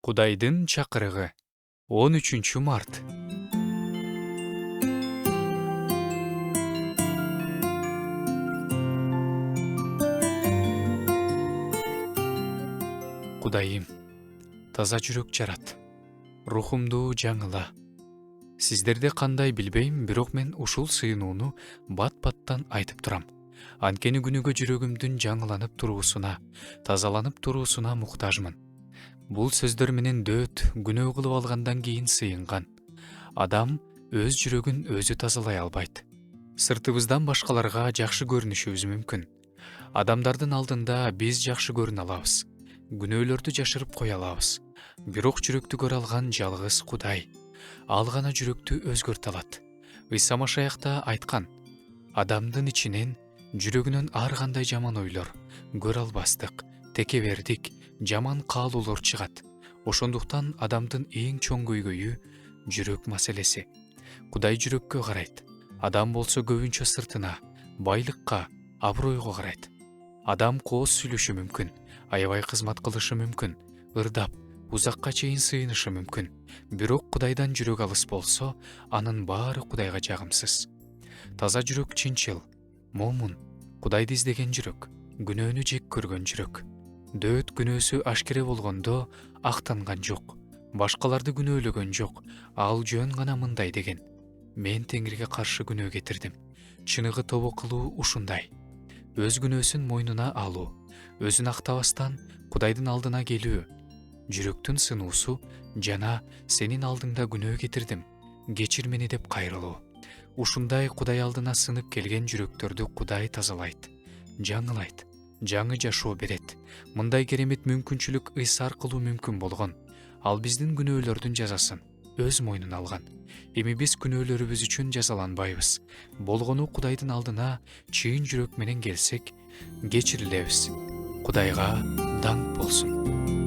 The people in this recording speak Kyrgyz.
Кудайдын чакырыгы 13 март. Кудайым, таза жүрөк жарат, рухумду жаңыла. Сиздерде кандай билбейм, бирок мен ушул сыйынууну бат-баттан айтып турам. Анткени күнүгө жүрөгүмдүн жаңыланып туруусуна, тазаланып туруусуна муктажмын. Бул сөздөр менен дөөт күнөө кылып алгандан кийин сыйынган. Адам өз жүрөгүн өзү тазалай албайт. Сыртыбыздан башкаларга жакшы көрүнүшүбүз мүмкүн. Адамдардын алдында биз жакшы көрүнө алабыз. Күнөөлөрдү жашырып кое алабыз. Бирок жүрөктү көрө алган жалгыз Кудай. Ал гана жүрөктү өзгөртө алат. Ыйса Машаякта айткан: адамдын ичинен, жүрөгүнөн ар кандай жаман ойлор, көрө албастык, текебердик, жаман каалоолор чыгат. Ошондуктан адамдын эң чоң көйгөйү жүрөк маселеси. Кудай жүрөккө карайт. Адам болсо көбүнчө сыртына, байлыкка, абройго карайт. Адам кооз сүйлөшү мүмкүн, аябай кызмат кылышы мүмкүн, ырдап, узакка чейин сыйынышы мүмкүн. Бирок Кудайдан жүрөк алыс болсо, анын баары Кудайга жагымсыз. Таза жүрөк чынчыл, момун, Кудайды издеген жүрөк, күнөөнү жек көргөн жүрөк. Дөөт күнөөсү ашкере болгондо актанган жок, башкаларды күнөөлөгөн жок. Ал жөн гана мындай деген: мен Теңирге каршы күнөө кетирдим. Чыныгы тобо кылуу ушундай: өз күнөөсүн мойнуна алуу, өзүн актабастан Кудайдын алдына келүү, жүрөктүн сынуусу жана сенин алдыңда күнөө кетирдим, кечир мени деп кайрылуу. Ушундай Кудай алдына сынып келген жүрөктөрдү Кудай тазалайт, жаңылайт, жаңы жашоо берет. Мындай керемет мүмкүнчүлүк Ыйса аркылуу мүмкүн болгон. Ал биздин күнөөлөрдүн жазасын өз мойнуна алган. Эми биз күнөөлөрүбүз үчүн жазаланбайбыз. Болгону Кудайдын алдына чыйын жүрөк менен келсек, кечирилебиз. Кудайга даңк болсун.